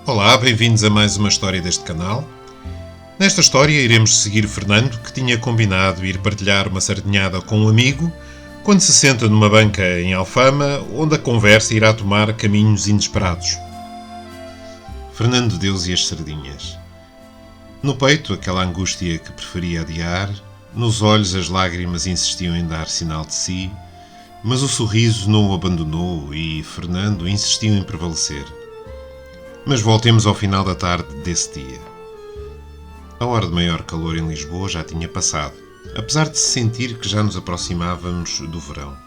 Olá, bem-vindos a mais uma história deste canal. Nesta história iremos seguir Fernando, que tinha combinado ir partilhar uma sardinhada com um amigo, quando se senta numa banca em Alfama, onde a conversa irá tomar caminhos inesperados. Fernando deu-lhe as sardinhas. No peito, aquela angústia que preferia adiar, nos olhos as lágrimas insistiam em dar sinal de si, mas o sorriso não o abandonou e Fernando insistiu em prevalecer. Mas voltemos ao final da tarde desse dia. A hora de maior calor em Lisboa já tinha passado, apesar de se sentir que já nos aproximávamos do verão.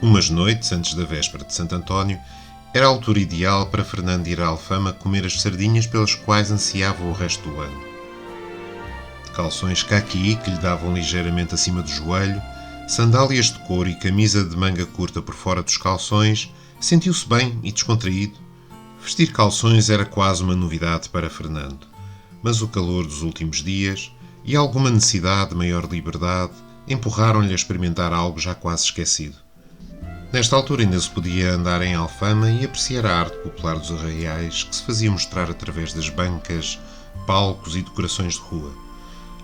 Umas noites antes da véspera de Santo António, era a altura ideal para Fernando ir à Alfama comer as sardinhas pelas quais ansiava o resto do ano. De calções caqui que lhe davam ligeiramente acima do joelho, sandálias de couro e camisa de manga curta por fora dos calções, sentiu-se bem e descontraído. Vestir calções era quase uma novidade para Fernando, mas o calor dos últimos dias e alguma necessidade de maior liberdade empurraram-lhe a experimentar algo já quase esquecido. Nesta altura ainda se podia andar em Alfama e apreciar a arte popular dos arraiais que se fazia mostrar através das bancas, palcos e decorações de rua.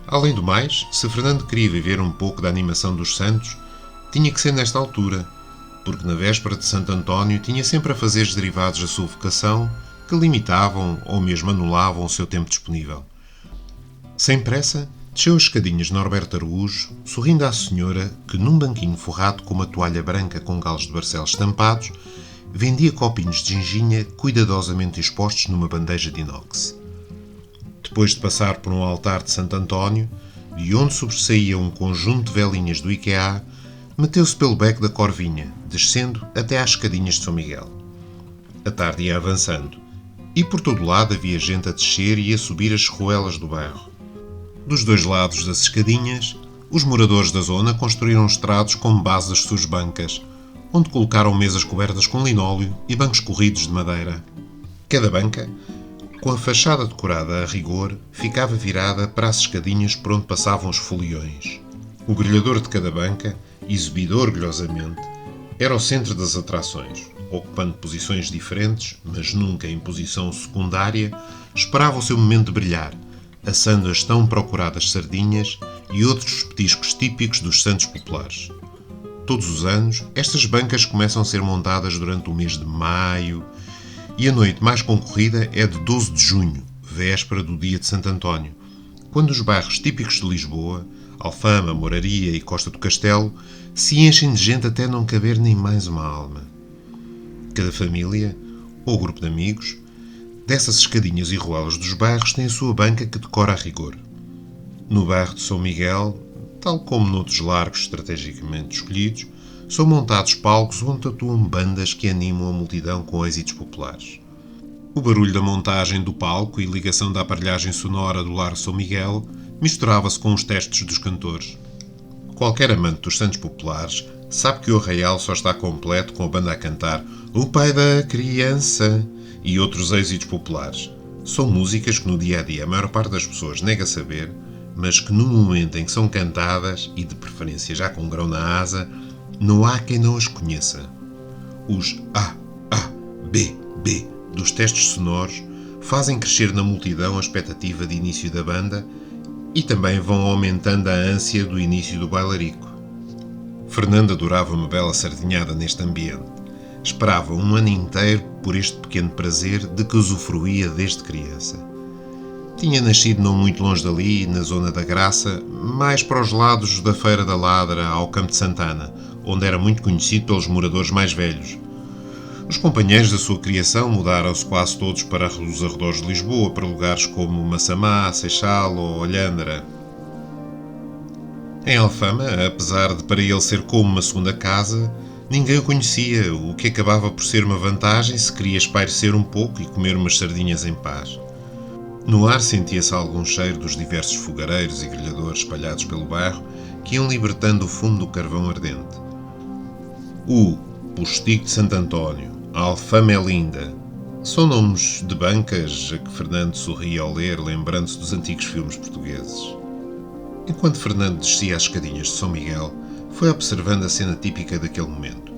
Além do mais, se Fernando queria viver um pouco da animação dos santos, tinha que ser nesta altura, porque na véspera de Santo António tinha sempre afazeres derivados da sua vocação que limitavam ou mesmo anulavam o seu tempo disponível. Sem pressa, desceu as escadinhas de Norberto Araújo, sorrindo à senhora que, num banquinho forrado com uma toalha branca com galos de barcelos estampados, vendia copinhos de ginginha cuidadosamente expostos numa bandeja de inox. Depois de passar por um altar de Santo António, de onde sobressaía um conjunto de velinhas do IKEA, meteu-se pelo beco da Corvinha, descendo até às escadinhas de São Miguel. A tarde ia avançando, e por todo lado havia gente a descer e a subir as ruelas do bairro. Dos dois lados das escadinhas, os moradores da zona construíram estrados com base das suas bancas, onde colocaram mesas cobertas com linóleo e bancos corridos de madeira. Cada banca, com a fachada decorada a rigor, ficava virada para as escadinhas por onde passavam os foliões. O grelhador de cada banca, exibido orgulhosamente, era o centro das atrações. Ocupando posições diferentes, mas nunca em posição secundária, esperava o seu momento de brilhar, assando as tão procuradas sardinhas e outros petiscos típicos dos santos populares. Todos os anos, estas bancas começam a ser montadas durante o mês de maio, e a noite mais concorrida é de 12 de junho, véspera do dia de Santo António, quando os bairros típicos de Lisboa, Alfama, Moraria e Costa do Castelo, se enchem de gente até não caber nem mais uma alma. Cada família, ou grupo de amigos, dessas escadinhas e ruelas dos bairros tem a sua banca que decora a rigor. No bairro de São Miguel, tal como noutros largos estrategicamente escolhidos, são montados palcos onde atuam bandas que animam a multidão com êxitos populares. O barulho da montagem do palco e ligação da aparelhagem sonora do Largo São Miguel misturava-se com os testes dos cantores. Qualquer amante dos santos populares sabe que o arraial só está completo com a banda a cantar "O Pai da Criança" e outros êxitos populares. São músicas que no dia-a-dia a maior parte das pessoas nega saber, mas que no momento em que são cantadas, e de preferência já com um grão na asa, não há quem não as conheça. Os A, A, B, B dos testes sonoros fazem crescer na multidão a expectativa de início da banda e também vão aumentando a ânsia do início do bailarico. Fernando adorava uma bela sardinhada neste ambiente. Esperava um ano inteiro por este pequeno prazer de que usufruía desde criança. Tinha nascido não muito longe dali, na zona da Graça, mais para os lados da Feira da Ladra, ao Campo de Santana, onde era muito conhecido pelos moradores mais velhos. Os companheiros da sua criação mudaram-se quase todos para os arredores de Lisboa, para lugares como Massamá, Seixal ou Olhandra. Em Alfama, apesar de para ele ser como uma segunda casa, ninguém o conhecia, o que acabava por ser uma vantagem se queria espairecer um pouco e comer umas sardinhas em paz. No ar sentia-se algum cheiro dos diversos fogareiros e grelhadores espalhados pelo bairro que iam libertando o fumo do carvão ardente. O Postigo de Santo António, a Alfama é linda, são nomes de bancas a que Fernando sorria ao ler, lembrando-se dos antigos filmes portugueses. Enquanto Fernando descia as escadinhas de São Miguel, foi observando a cena típica daquele momento.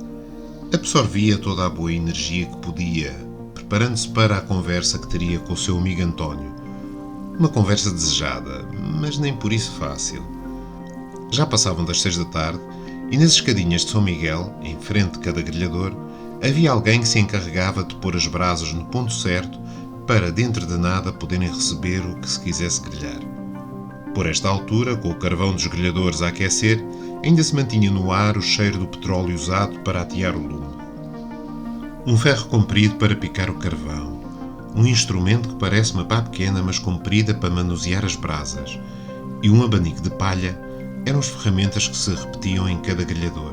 Absorvia toda a boa energia que podia, preparando-se para a conversa que teria com o seu amigo António. Uma conversa desejada, mas nem por isso fácil. Já passavam das 6 da tarde e nas escadinhas de São Miguel, em frente de cada grelhador, havia alguém que se encarregava de pôr as brasas no ponto certo para, dentro de nada, poderem receber o que se quisesse grelhar. Por esta altura, com o carvão dos grelhadores a aquecer, ainda se mantinha no ar o cheiro do petróleo usado para atear o lume. Um ferro comprido para picar o carvão. Um instrumento que parece uma pá pequena, mas comprida para manusear as brasas. E um abanico de palha eram as ferramentas que se repetiam em cada grelhador,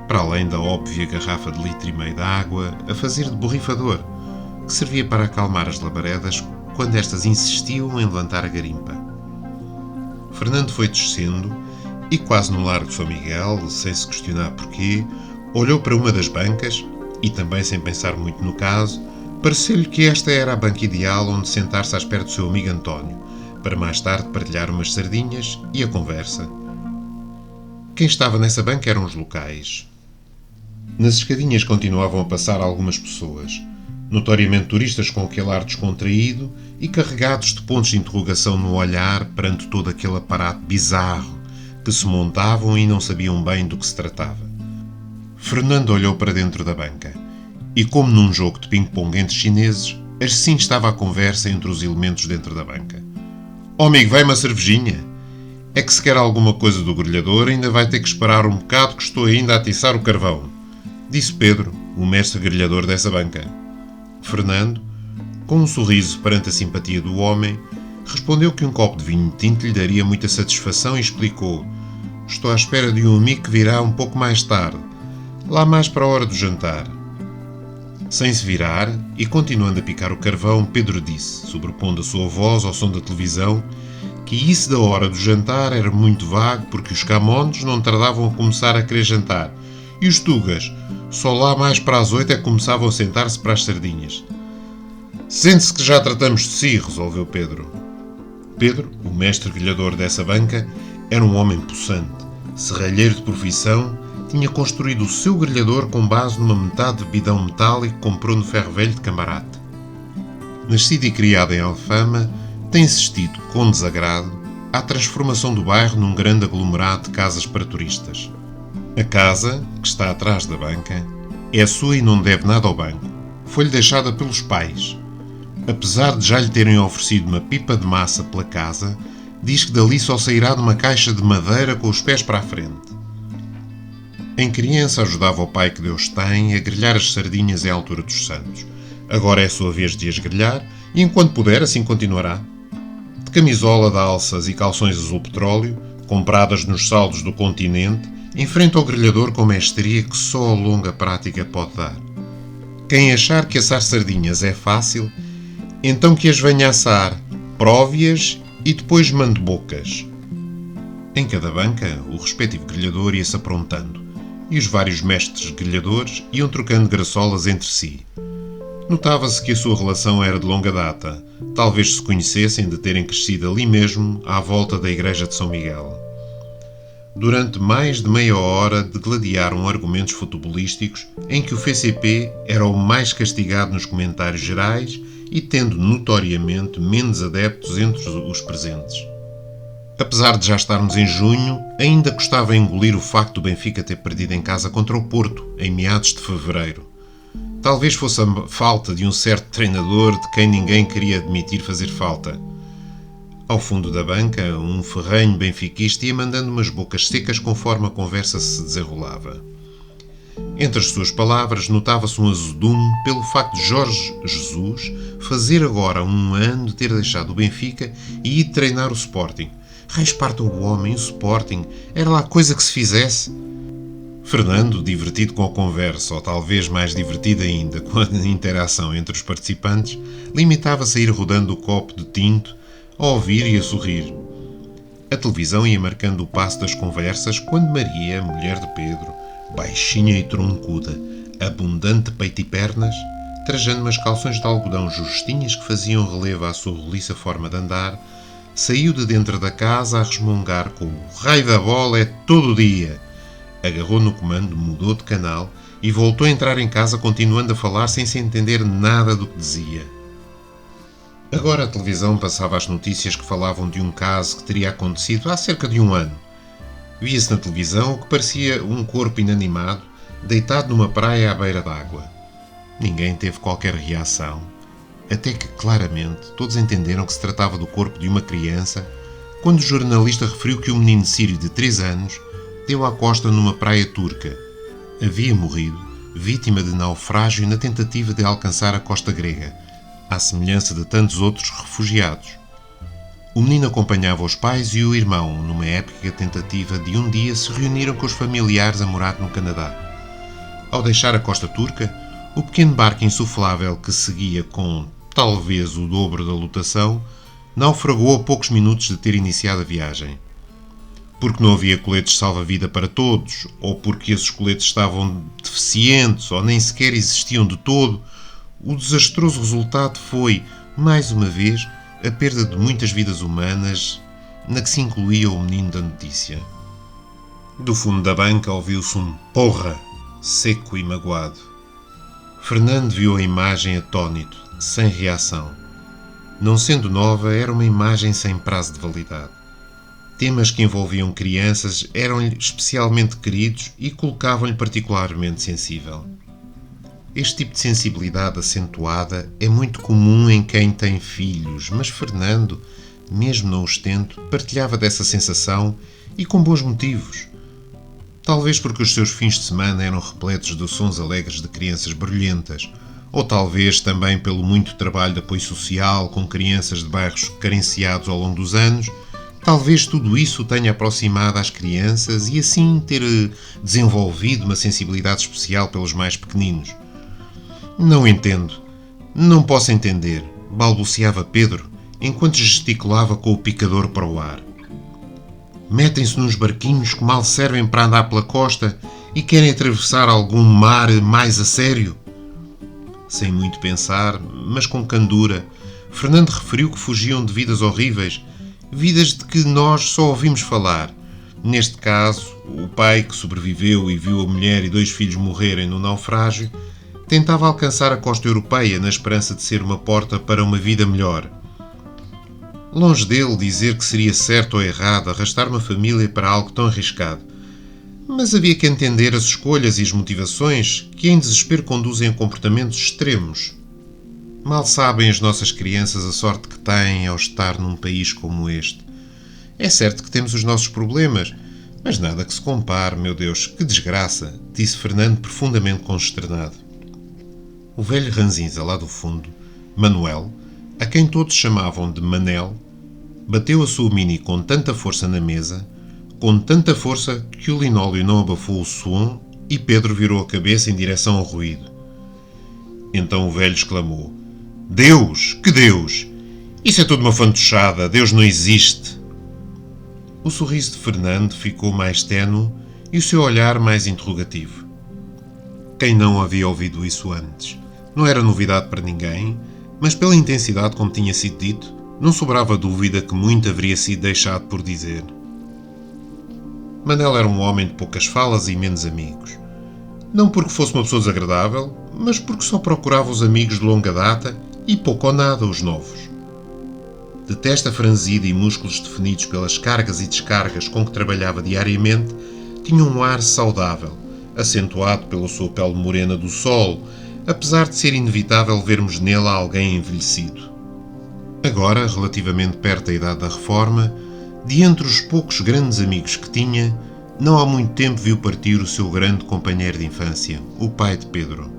para além da óbvia garrafa de 1,5 litro de água a fazer de borrifador, que servia para acalmar as labaredas quando estas insistiam em levantar a garimpa. Fernando foi descendo e, quase no largo de São Miguel, sem se questionar porquê, olhou para uma das bancas e, também sem pensar muito no caso, pareceu-lhe que esta era a banca ideal onde sentar-se à espera do seu amigo António, para mais tarde partilhar umas sardinhas e a conversa. Quem estava nessa banca eram os locais. Nas escadinhas continuavam a passar algumas pessoas, notoriamente turistas com aquele ar descontraído e carregados de pontos de interrogação no olhar perante todo aquele aparato bizarro que se montavam e não sabiam bem do que se tratava. Fernando olhou para dentro da banca e, como num jogo de ping-pong entre chineses, assim estava a conversa entre os elementos dentro da banca. "Oh amigo, vai uma cervejinha? É que se quer alguma coisa do grelhador ainda vai ter que esperar um bocado que estou ainda a atiçar o carvão", disse Pedro, o mestre grelhador dessa banca. Fernando, com um sorriso perante a simpatia do homem, respondeu que um copo de vinho tinto lhe daria muita satisfação e explicou: "Estou à espera de um amigo que virá um pouco mais tarde, lá mais para a hora do jantar." Sem se virar e continuando a picar o carvão, Pedro disse, sobrepondo a sua voz ao som da televisão, que isso da hora do jantar era muito vago porque os camões não tardavam a começar a querer jantar e os tugas só lá mais para as 8 é que começavam a sentar-se para as sardinhas. "Sente-se que já tratamos de si", resolveu Pedro. Pedro, o mestre grelhador dessa banca, era um homem possante, serralheiro de profissão, tinha construído o seu grelhador com base numa metade de bidão metálico que comprou no ferro velho de Camarate. Nascido e criado em Alfama, tem assistido, com desagrado, à transformação do bairro num grande aglomerado de casas para turistas. A casa, que está atrás da banca, é sua e não deve nada ao banco. Foi-lhe deixada pelos pais. Apesar de já lhe terem oferecido uma pipa de massa pela casa, diz que dali só sairá numa caixa de madeira com os pés para a frente. Em criança ajudava o pai que Deus tem a grelhar as sardinhas à altura dos santos. Agora é a sua vez de as grelhar e enquanto puder assim continuará. De camisola de alças e calções azul petróleo, compradas nos saldos do continente, enfrenta o grelhador com mestria que só a longa prática pode dar. Quem achar que assar sardinhas é fácil, então que as venha assar, prove-as e depois mande bocas. Em cada banca, o respectivo grelhador ia-se aprontando e os vários mestres grelhadores iam trocando graçolas entre si. Notava-se que a sua relação era de longa data, talvez se conhecessem de terem crescido ali mesmo, à volta da igreja de São Miguel. Durante mais de meia hora degladiaram argumentos futebolísticos em que o FCP era o mais castigado nos comentários gerais e tendo notoriamente menos adeptos entre os presentes. Apesar de já estarmos em junho, ainda custava engolir o facto do Benfica ter perdido em casa contra o Porto, em meados de fevereiro. Talvez fosse a falta de um certo treinador de quem ninguém queria admitir fazer falta. Ao fundo da banca, um ferrenho benfiquista ia mandando umas bocas secas conforme a conversa se desenrolava. Entre as suas palavras notava-se um azedume pelo facto de Jorge Jesus fazer agora 1 ano de ter deixado o Benfica e ir treinar o Sporting. Raios partam o homem, o Sporting, era lá coisa que se fizesse. Fernando, divertido com a conversa, ou talvez mais divertido ainda com a interação entre os participantes, limitava-se a ir rodando o copo de tinto, a ouvir e a sorrir. A televisão ia marcando o passo das conversas quando Maria, mulher de Pedro, baixinha e troncuda, abundante de peito e pernas, trajando umas calções de algodão justinhas que faziam relevo à sua roliça forma de andar, saiu de dentro da casa a resmungar com o raio da bola é todo o dia. Agarrou no comando, mudou de canal e voltou a entrar em casa continuando a falar sem se entender nada do que dizia. Agora a televisão passava as notícias que falavam de um caso que teria acontecido há cerca de um ano. Via-se na televisão o que parecia um corpo inanimado deitado numa praia à beira d'água. Ninguém teve qualquer reação, até que claramente todos entenderam que se tratava do corpo de uma criança quando o jornalista referiu que o menino sírio de 3 anos deu à costa numa praia turca. Havia morrido, vítima de naufrágio na tentativa de alcançar a costa grega, à semelhança de tantos outros refugiados. O menino acompanhava os pais e o irmão numa épica tentativa de um dia se reunirem com os familiares a morar no Canadá. Ao deixar a costa turca, o pequeno barco insuflável que seguia com talvez o dobro da lotação naufragou a poucos minutos de ter iniciado a viagem. Porque não havia coletes salva-vida para todos, ou porque esses coletes estavam deficientes ou nem sequer existiam de todo, o desastroso resultado foi, mais uma vez, a perda de muitas vidas humanas, na que se incluía o menino da notícia. Do fundo da banca ouviu-se um porra, seco e magoado. Fernando viu a imagem atônito, sem reação. Não sendo nova, era uma imagem sem prazo de validade. Temas que envolviam crianças eram-lhe especialmente queridos e colocavam-lhe particularmente sensível. Este tipo de sensibilidade acentuada é muito comum em quem tem filhos, mas Fernando, mesmo não os tendo, partilhava dessa sensação e com bons motivos. Talvez porque os seus fins de semana eram repletos de sons alegres de crianças barulhentas, ou talvez também pelo muito trabalho de apoio social com crianças de bairros carenciados ao longo dos anos. Talvez tudo isso o tenha aproximado às crianças e assim ter desenvolvido uma sensibilidade especial pelos mais pequeninos. Não entendo. Não posso entender, balbuciava Pedro, enquanto gesticulava com o picador para o ar. Metem-se nos barquinhos que mal servem para andar pela costa e querem atravessar algum mar mais a sério? Sem muito pensar, mas com candura, Fernando referiu que fugiam de vidas horríveis, vidas de que nós só ouvimos falar. Neste caso, o pai que sobreviveu e viu a mulher e 2 filhos morrerem no naufrágio, tentava alcançar a costa europeia na esperança de ser uma porta para uma vida melhor. Longe dele dizer que seria certo ou errado arrastar uma família para algo tão arriscado, mas havia que entender as escolhas e as motivações que em desespero conduzem a comportamentos extremos. Mal sabem as nossas crianças a sorte que têm ao estar num país como este. É certo que temos os nossos problemas, mas nada que se compare, meu Deus, que desgraça, disse Fernando profundamente consternado. O velho ranzinza lá do fundo, Manuel, a quem todos chamavam de Manel, bateu a sua mini com tanta força na mesa, com tanta força que o linóleo não abafou o som e Pedro virou a cabeça em direção ao ruído. Então o velho exclamou: Deus! Que Deus! Isso é tudo uma fantochada, Deus não existe! O sorriso de Fernando ficou mais ténue e o seu olhar mais interrogativo. Quem não havia ouvido isso antes? Não era novidade para ninguém, mas pela intensidade como tinha sido dito, não sobrava dúvida que muito haveria sido deixado por dizer. Manel era um homem de poucas falas e menos amigos. Não porque fosse uma pessoa desagradável, mas porque só procurava os amigos de longa data e pouco ou nada os novos. De testa franzida e músculos definidos pelas cargas e descargas com que trabalhava diariamente, tinha um ar saudável, acentuado pela sua pele morena do sol, apesar de ser inevitável vermos nele alguém envelhecido. Agora, relativamente perto da idade da reforma, de entre os poucos grandes amigos que tinha, não há muito tempo viu partir o seu grande companheiro de infância, o pai de Pedro.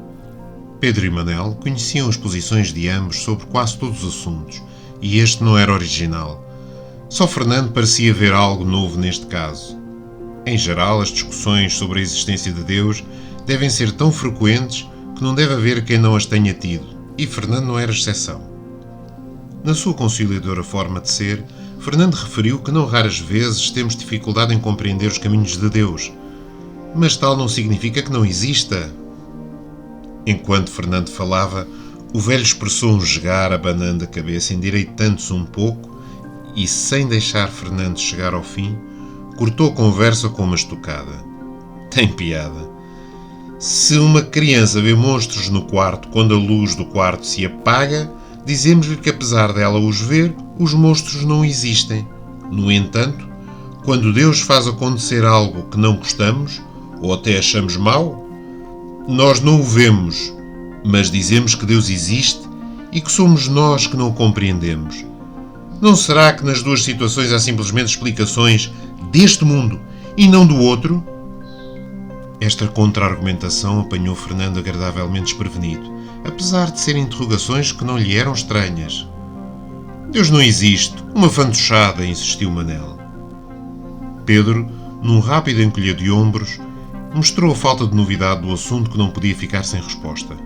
Pedro e Manel conheciam as posições de ambos sobre quase todos os assuntos, e este não era original. Só Fernando parecia ver algo novo neste caso. Em geral, as discussões sobre a existência de Deus devem ser tão frequentes que não deve haver quem não as tenha tido, e Fernando não era exceção. Na sua conciliadora forma de ser, Fernando referiu que não raras vezes temos dificuldade em compreender os caminhos de Deus, mas tal não significa que não exista. Enquanto Fernando falava, o velho expressou um gegar abanando a cabeça, endireitando-se um pouco e, sem deixar Fernando chegar ao fim, cortou a conversa com uma estocada. Tem piada. Se uma criança vê monstros no quarto quando a luz do quarto se apaga, dizemos-lhe que apesar dela os ver, os monstros não existem. No entanto, quando Deus faz acontecer algo que não gostamos, ou até achamos mau, nós não o vemos, mas dizemos que Deus existe e que somos nós que não o compreendemos. Não será que nas duas situações há simplesmente explicações deste mundo e não do outro? Esta contra-argumentação apanhou Fernando agradavelmente desprevenido, apesar de serem interrogações que não lhe eram estranhas. Deus não existe, uma fantochada, insistiu Manel. Pedro, num rápido encolher de ombros, mostrou a falta de novidade do assunto que não podia ficar sem resposta.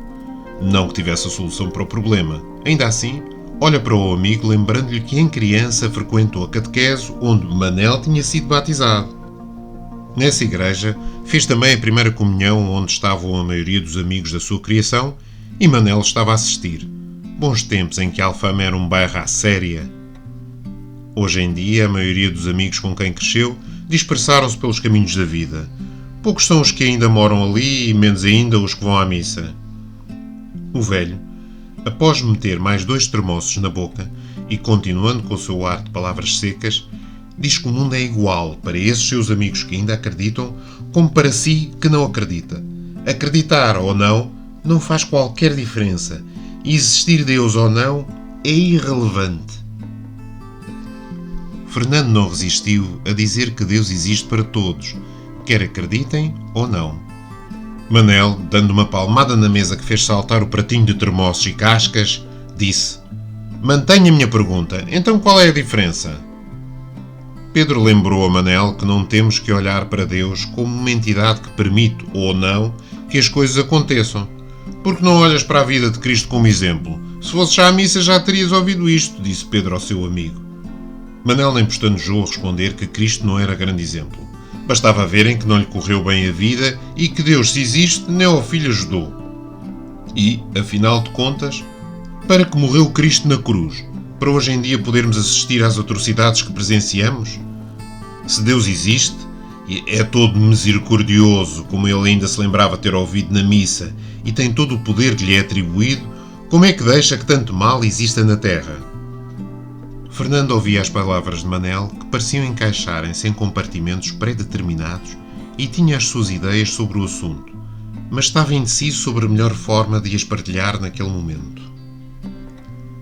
Não que tivesse a solução para o problema. Ainda assim, olha para o amigo lembrando-lhe que em criança frequentou a catequese onde Manel tinha sido batizado. Nessa igreja, fez também a primeira comunhão onde estavam a maioria dos amigos da sua criação e Manel estava a assistir. Bons tempos em que Alfama era um bairro à séria. Hoje em dia, a maioria dos amigos com quem cresceu dispersaram-se pelos caminhos da vida. Poucos são os que ainda moram ali e menos ainda os que vão à missa. O velho, após meter mais 2 termossos na boca e continuando com o seu ar de palavras secas, diz que o mundo é igual para esses seus amigos que ainda acreditam, como para si que não acredita. Acreditar ou não faz qualquer diferença. E existir Deus ou não é irrelevante. Fernando não resistiu a dizer que Deus existe para todos, quer acreditem ou não. Manel, dando uma palmada na mesa que fez saltar o pratinho de termossos e cascas, disse: "Mantenha a minha pergunta, então qual é a diferença?" Pedro lembrou a Manel que não temos que olhar para Deus como uma entidade que permite, ou não, que as coisas aconteçam. Porque não olhas para a vida de Cristo como exemplo? Se fosses à missa já terias ouvido isto, disse Pedro ao seu amigo. Manel nem postanejou a responder que Cristo não era grande exemplo. Bastava verem que não lhe correu bem a vida e que Deus, se existe, nem ao filho ajudou. E, afinal de contas, para que morreu Cristo na cruz? Para hoje em dia podermos assistir às atrocidades que presenciamos? Se Deus existe, e é todo misericordioso, como ele ainda se lembrava ter ouvido na missa, e tem todo o poder que lhe é atribuído, como é que deixa que tanto mal exista na terra? Fernando ouvia as palavras de Manel, que pareciam encaixarem-se em compartimentos pré-determinados, e tinha as suas ideias sobre o assunto, mas estava indeciso sobre a melhor forma de as partilhar naquele momento.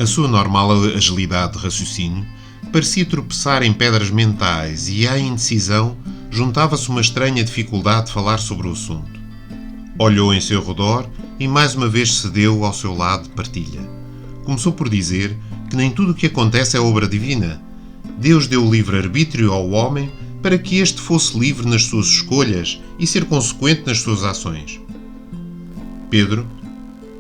A sua normal agilidade de raciocínio parecia tropeçar em pedras mentais e, à indecisão, juntava-se uma estranha dificuldade de falar sobre o assunto. Olhou em seu redor e mais uma vez cedeu ao seu lado de partilha. Começou por dizer que nem tudo o que acontece é obra divina. Deus deu livre-arbítrio ao homem para que este fosse livre nas suas escolhas e ser consequente nas suas ações. Pedro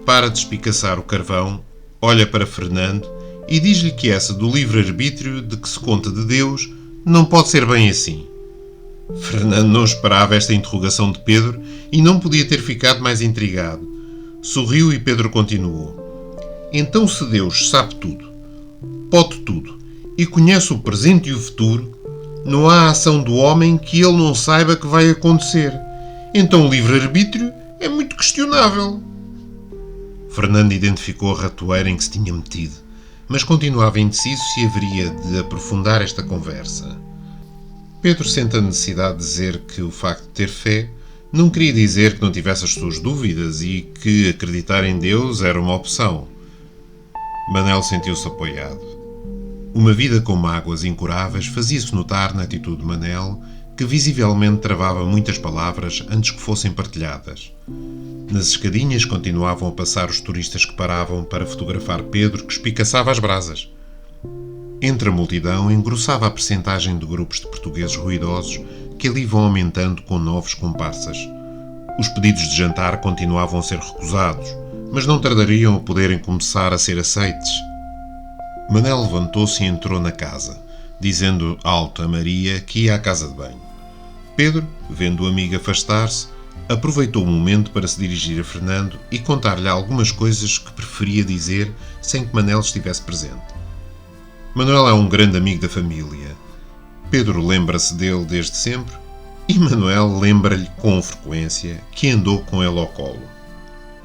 para de espicaçar o carvão, olha para Fernando e diz-lhe que essa do livre-arbítrio de que se conta de Deus não pode ser bem assim. Fernando não esperava esta interrogação de Pedro e não podia ter ficado mais intrigado. Sorriu e Pedro continuou: "Então, se Deus sabe tudo, pode tudo e conhece o presente e o futuro, não há ação do homem que ele não saiba que vai acontecer. Então o livre-arbítrio é muito questionável." Fernando identificou a ratoeira em que se tinha metido, mas continuava indeciso se haveria de aprofundar esta conversa. Pedro sente a necessidade de dizer que o facto de ter fé não queria dizer que não tivesse as suas dúvidas e que acreditar em Deus era uma opção. Manel sentiu-se apoiado. Uma vida com mágoas incuráveis fazia-se notar na atitude de Manel, que visivelmente travava muitas palavras antes que fossem partilhadas. Nas escadinhas continuavam a passar os turistas que paravam para fotografar Pedro, que espicaçava as brasas. Entre a multidão engrossava a percentagem de grupos de portugueses ruidosos que ali vão aumentando com novos comparsas. Os pedidos de jantar continuavam a ser recusados, mas não tardariam a poderem começar a ser aceites. Manel levantou-se e entrou na casa, dizendo alto a Maria que ia à casa de banho. Pedro, vendo o amigo afastar-se, aproveitou o momento para se dirigir a Fernando e contar-lhe algumas coisas que preferia dizer sem que Manel estivesse presente. Manuel é um grande amigo da família. Pedro lembra-se dele desde sempre E Manuel lembra-lhe com frequência que andou com ele ao colo.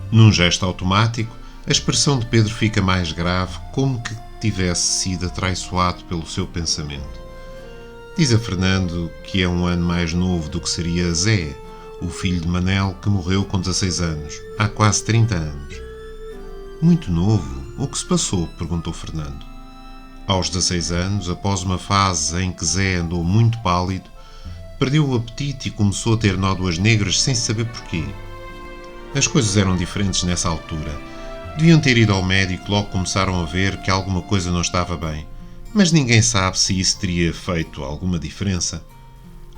Num gesto automático, a expressão de Pedro fica mais grave, como que tivesse sido atraiçoado pelo seu pensamento. Diz a Fernando que é um ano mais novo do que seria Zé, o filho de Manel, que morreu com 16 anos, há quase 30 anos. Muito novo? O que se passou? Perguntou Fernando. Aos 16 anos, após uma fase em que Zé andou muito pálido, perdeu o apetite e começou a ter nódoas negras sem saber porquê. As coisas eram diferentes nessa altura. Deviam ter ido ao médico, logo começaram a ver que alguma coisa não estava bem. Mas ninguém sabe se isso teria feito alguma diferença.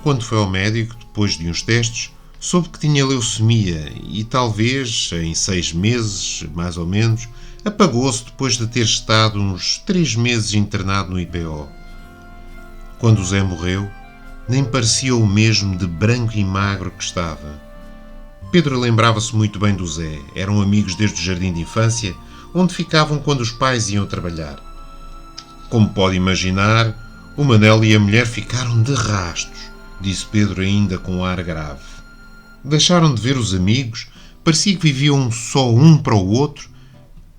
Quando foi ao médico, depois de uns testes, soube que tinha leucemia e talvez, em 6 meses, mais ou menos, apagou-se depois de ter estado uns 3 meses internado no IPO. Quando o Zé morreu, nem parecia o mesmo de branco e magro que estava. Pedro lembrava-se muito bem do Zé. Eram amigos desde o jardim de infância, onde ficavam quando os pais iam trabalhar. Como pode imaginar, o Manel e a mulher ficaram de rastos, disse Pedro ainda com ar grave. Deixaram de ver os amigos, parecia que viviam só um para o outro,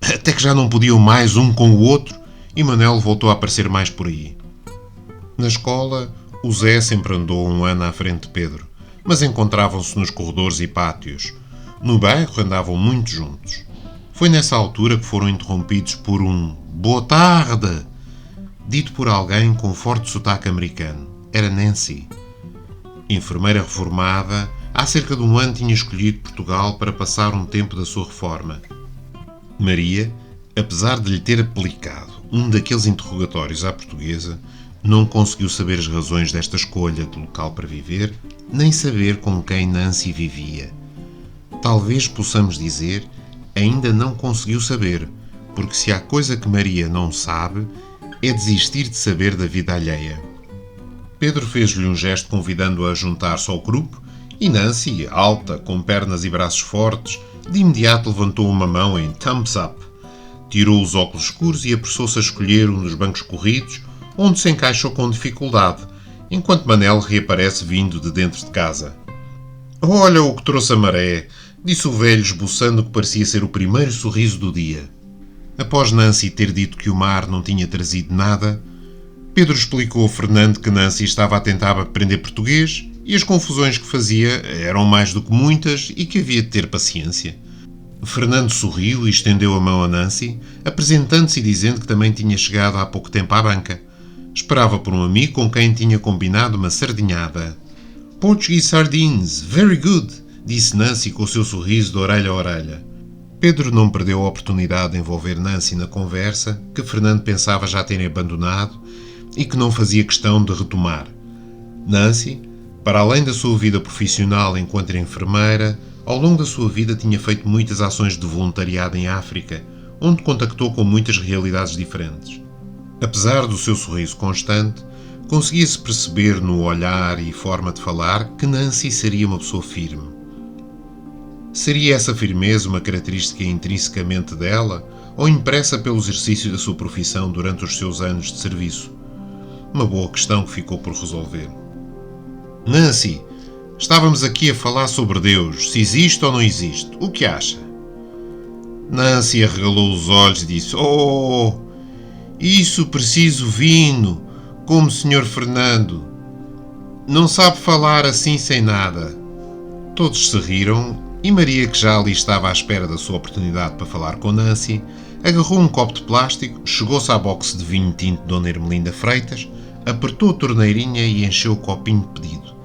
até que já não podiam mais um com o outro, e Manel voltou a aparecer mais por aí. Na escola, o Zé sempre andou um ano à frente de Pedro, mas encontravam-se nos corredores e pátios. No bairro andavam muito juntos. Foi nessa altura que foram interrompidos por um "boa tarde", dito por alguém com forte sotaque americano. Era Nancy. Enfermeira reformada, há cerca de um ano tinha escolhido Portugal para passar um tempo da sua reforma. Maria, apesar de lhe ter aplicado um daqueles interrogatórios à portuguesa, não conseguiu saber as razões desta escolha de local para viver, nem saber com quem Nancy vivia. Talvez possamos dizer, ainda não conseguiu saber, porque se há coisa que Maria não sabe, é desistir de saber da vida alheia. Pedro fez-lhe um gesto convidando-a a juntar-se ao grupo e Nancy, alta, com pernas e braços fortes, de imediato levantou uma mão em thumbs up, tirou os óculos escuros e apressou-se a escolher um dos bancos corridos, onde se encaixou com dificuldade, enquanto Manel reaparece vindo de dentro de casa. "Olha o que trouxe a maré", disse o velho, esboçando o que parecia ser o primeiro sorriso do dia. Após Nancy ter dito que o mar não tinha trazido nada, Pedro explicou a Fernando que Nancy estava a tentar aprender português e as confusões que fazia eram mais do que muitas e que havia de ter paciência. Fernando sorriu e estendeu a mão a Nancy, apresentando-se e dizendo que também tinha chegado há pouco tempo à banca. Esperava por um amigo com quem tinha combinado uma sardinhada. "Portuguese sardines, very good", disse Nancy com o seu sorriso de orelha a orelha. Pedro não perdeu a oportunidade de envolver Nancy na conversa, que Fernando pensava já terem abandonado e que não fazia questão de retomar. Nancy, para além da sua vida profissional enquanto enfermeira, ao longo da sua vida tinha feito muitas ações de voluntariado em África, onde contactou com muitas realidades diferentes. Apesar do seu sorriso constante, conseguia-se perceber no olhar e forma de falar que Nancy seria uma pessoa firme. Seria essa firmeza uma característica intrinsecamente dela ou impressa pelo exercício da sua profissão durante os seus anos de serviço? Uma boa questão que ficou por resolver. "Nancy, estávamos aqui a falar sobre Deus, se existe ou não existe. O que acha?" Nancy arregalou os olhos e disse: "Oh, isso preciso vino, como o Sr. Fernando. Não sabe falar assim sem nada." Todos se riram e Maria, que já ali estava à espera da sua oportunidade para falar com Nancy, agarrou um copo de plástico, chegou-se à boxe de vinho tinto de Dona Ermelinda Freitas, apertou a torneirinha e encheu o copinho de pedido.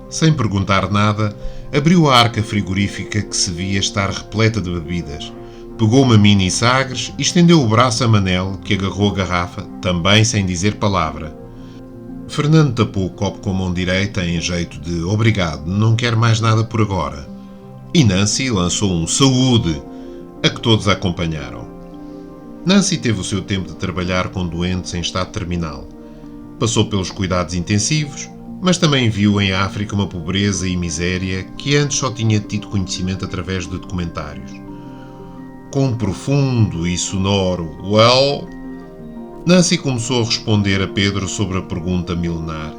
Sem perguntar nada, abriu a arca frigorífica que se via estar repleta de bebidas, pegou uma mini Sagres e estendeu o braço a Manel, que agarrou a garrafa, também sem dizer palavra. Fernando tapou o copo com a mão direita em jeito de "obrigado, não quero mais nada por agora", e Nancy lançou um "saúde", a que todos a acompanharam. Nancy teve o seu tempo de trabalhar com doentes em estado terminal. Passou pelos cuidados intensivos, mas também viu em África uma pobreza e miséria que antes só tinha tido conhecimento através de documentários. Com um profundo e sonoro "well", Nancy começou a responder a Pedro sobre a pergunta milenar.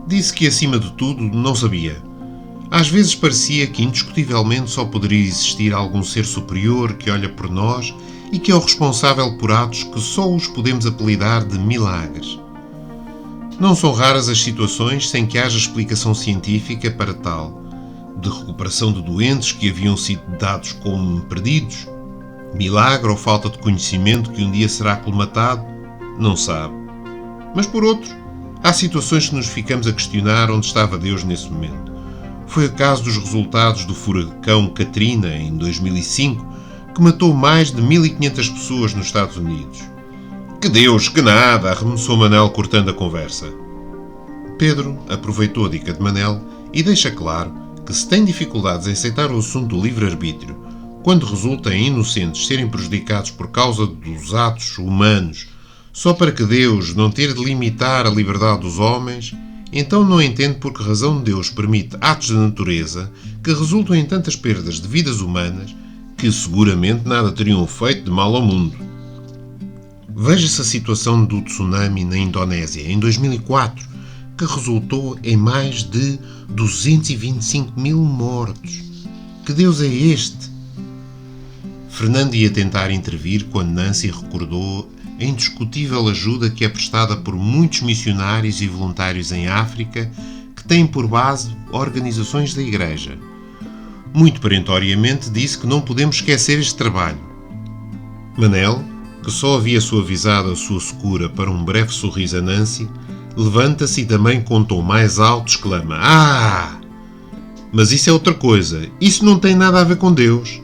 Disse que, acima de tudo, não sabia. Às vezes parecia que indiscutivelmente só poderia existir algum ser superior que olha por nós e que é o responsável por atos que só os podemos apelidar de milagres. Não são raras as situações sem que haja explicação científica para tal, de recuperação de doentes que haviam sido dados como perdidos. Milagre ou falta de conhecimento que um dia será colmatado? Não sabe. Mas por outro, há situações que nos ficamos a questionar onde estava Deus nesse momento. Foi o caso dos resultados do furacão Katrina, em 2005, que matou mais de 1.500 pessoas nos Estados Unidos. Que Deus, que nada, arremessou Manel cortando a conversa. Pedro aproveitou a dica de Manel e deixa claro que se tem dificuldades em aceitar o assunto do livre-arbítrio, quando resulta em inocentes serem prejudicados por causa dos atos humanos, só para que Deus não ter de limitar a liberdade dos homens, então não entende por que razão Deus permite atos da natureza que resultam em tantas perdas de vidas humanas que seguramente nada teriam feito de mal ao mundo. Veja-se a situação do tsunami na Indonésia, em 2004, que resultou em mais de 225.000 mortos. Que Deus é este? Fernando ia tentar intervir quando Nancy recordou a indiscutível ajuda que é prestada por muitos missionários e voluntários em África que têm por base organizações da Igreja. Muito perentoriamente disse que não podemos esquecer este trabalho. Manel, que só havia suavizado a sua secura para um breve sorriso a Nancy, levanta-se e também com um tom mais alto exclama: "Ah! Mas isso é outra coisa. Isso não tem nada a ver com Deus.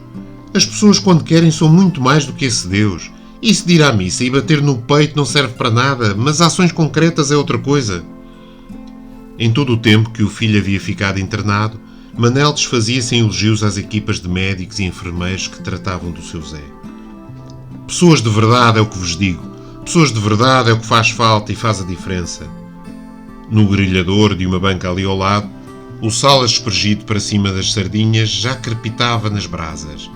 As pessoas, quando querem, são muito mais do que esse Deus. Isso de ir à missa e bater no peito não serve para nada, mas ações concretas é outra coisa." Em todo o tempo que o filho havia ficado internado, Manel desfazia-se em elogios às equipas de médicos e enfermeiros que tratavam do seu Zé. Pessoas de verdade é o que vos digo. Pessoas de verdade é o que faz falta e faz a diferença. No grelhador de uma banca ali ao lado, o sal aspergido para cima das sardinhas já crepitava nas brasas,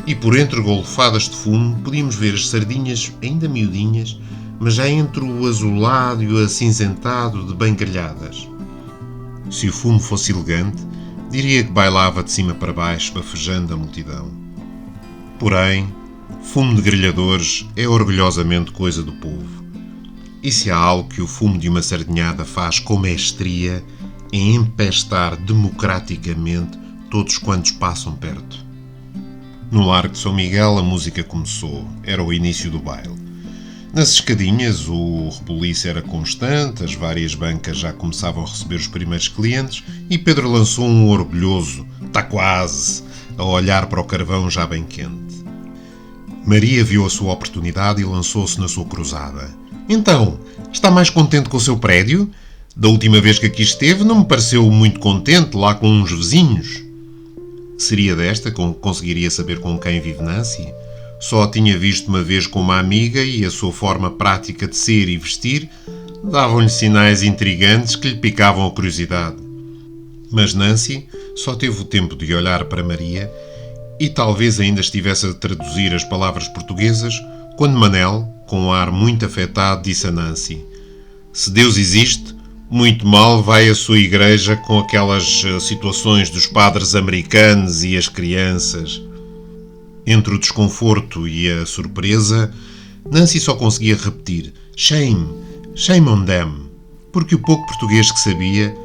e por entre golfadas de fumo podíamos ver as sardinhas ainda miudinhas, mas já entre o azulado e o acinzentado de bem grelhadas. Se o fumo fosse elegante, diria que bailava de cima para baixo, bafejando a multidão. Porém, fumo de grelhadores é orgulhosamente coisa do povo. E se há algo que o fumo de uma sardinhada faz com mestria, é empestar democraticamente todos quantos passam perto. No Largo de São Miguel a música começou, era o início do baile. Nas escadinhas o rebuliço era constante, as várias bancas já começavam a receber os primeiros clientes e Pedro lançou um orgulhoso "tá quase", a olhar para o carvão já bem quente. Maria viu a sua oportunidade e lançou-se na sua cruzada. "Então, está mais contente com o seu prédio? Da última vez que aqui esteve não me pareceu muito contente lá com uns vizinhos." Seria desta que conseguiria saber com quem vive Nancy? Só a tinha visto uma vez com uma amiga e a sua forma prática de ser e vestir davam-lhe sinais intrigantes que lhe picavam a curiosidade. Mas Nancy só teve o tempo de olhar para Maria e talvez ainda estivesse a traduzir as palavras portuguesas quando Manel, com um ar muito afetado, disse a Nancy: "Se Deus existe, muito mal vai a sua igreja com aquelas situações dos padres americanos e as crianças." Entre o desconforto e a surpresa, Nancy só conseguia repetir "Shame, shame on them", porque o pouco português que sabia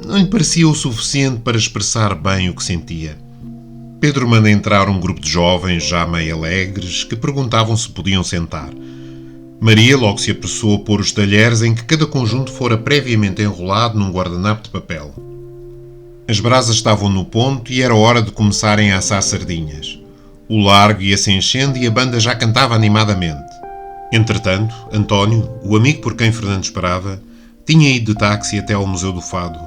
não lhe parecia o suficiente para expressar bem o que sentia. Pedro manda entrar um grupo de jovens já meio alegres que perguntavam se podiam sentar. Maria logo se apressou a pôr os talheres em que cada conjunto fora previamente enrolado num guardanapo de papel. As brasas estavam no ponto e era hora de começarem a assar sardinhas. O largo ia-se enchendo e a banda já cantava animadamente. Entretanto, António, o amigo por quem Fernando esperava, tinha ido de táxi até ao Museu do Fado.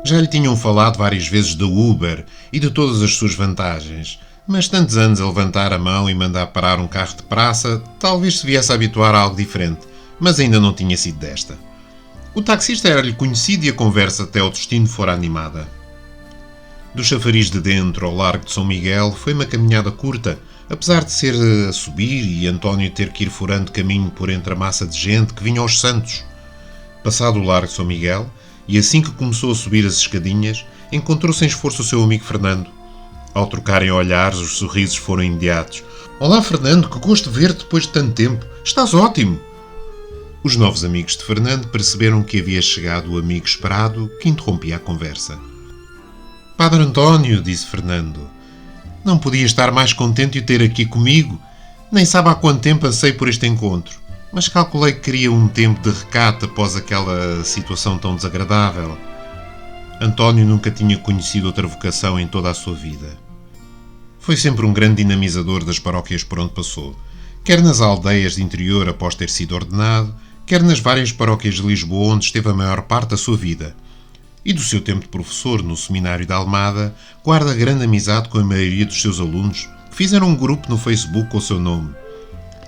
Já lhe tinham falado várias vezes da Uber e de todas as suas vantagens, mas tantos anos a levantar a mão e mandar parar um carro de praça, talvez se viesse a habituar a algo diferente, mas ainda não tinha sido desta. O taxista era-lhe conhecido e a conversa até ao destino fora animada. Do chafariz de dentro ao Largo de São Miguel foi uma caminhada curta, apesar de ser a subir e António ter que ir furando caminho por entre a massa de gente que vinha aos Santos. Passado o Largo de São Miguel, e assim que começou a subir as escadinhas, encontrou sem esforço o seu amigo Fernando. Ao trocarem olhares, os sorrisos foram imediatos. Olá, Fernando, que gosto de ver-te depois de tanto tempo. Estás ótimo! Os novos amigos de Fernando perceberam que havia chegado o amigo esperado que interrompia a conversa. Padre António, disse Fernando, não podia estar mais contente de o ter aqui comigo. Nem sabe há quanto tempo ansei por este encontro, mas calculei que queria um tempo de recato após aquela situação tão desagradável. António nunca tinha conhecido outra vocação em toda a sua vida. Foi sempre um grande dinamizador das paróquias por onde passou, quer nas aldeias de interior após ter sido ordenado, quer nas várias paróquias de Lisboa onde esteve a maior parte da sua vida. E do seu tempo de professor no seminário de Almada, guarda grande amizade com a maioria dos seus alunos, que fizeram um grupo no Facebook com o seu nome.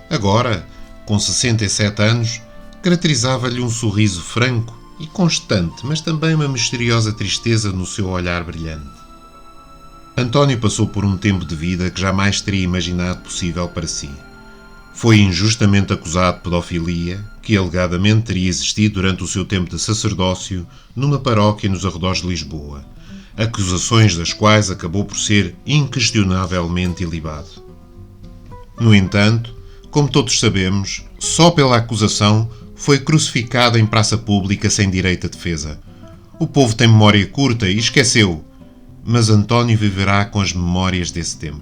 Agora, com 67 anos, caracterizava-lhe um sorriso franco e constante, mas também uma misteriosa tristeza no seu olhar brilhante. António passou por um tempo de vida que jamais teria imaginado possível para si. Foi injustamente acusado de pedofilia, que alegadamente teria existido durante o seu tempo de sacerdócio numa paróquia nos arredores de Lisboa, acusações das quais acabou por ser inquestionavelmente ilibado. No entanto, como todos sabemos, só pela acusação foi crucificado em praça pública sem direito à defesa. O povo tem memória curta e esqueceu, mas António viverá com as memórias desse tempo.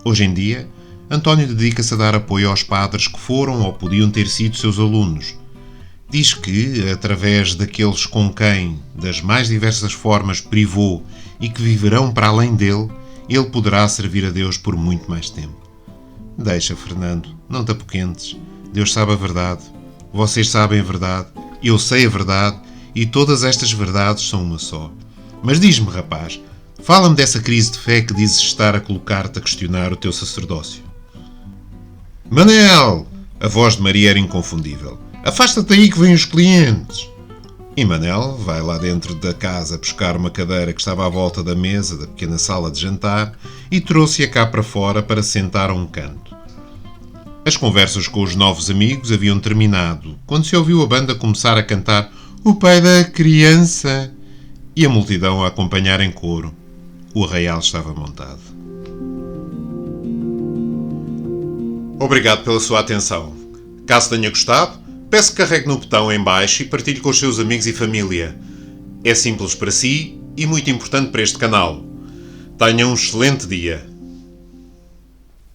Hoje em dia, António dedica-se a dar apoio aos padres que foram ou podiam ter sido seus alunos. Diz que, através daqueles com quem, das mais diversas formas, privou e que viverão para além dele, ele poderá servir a Deus por muito mais tempo. Deixa, Fernando, não te apoquentes. Deus sabe a verdade. Vocês sabem a verdade. Eu sei a verdade. E todas estas verdades são uma só. Mas diz-me, rapaz, fala-me dessa crise de fé que dizes estar a colocar-te a questionar o teu sacerdócio. Manel! A voz de Maria era inconfundível. Afasta-te aí que vêm os clientes. E Manel vai lá dentro da casa buscar uma cadeira que estava à volta da mesa da pequena sala de jantar e trouxe-a cá para fora para sentar a um canto. As conversas com os novos amigos haviam terminado quando se ouviu a banda começar a cantar O Pai da Criança e a multidão a acompanhar em coro. O arraial estava montado. Obrigado pela sua atenção. Caso tenha gostado, peço que carregue no botão em baixo e partilhe com os seus amigos e família. É simples para si e muito importante para este canal. Tenha um excelente dia.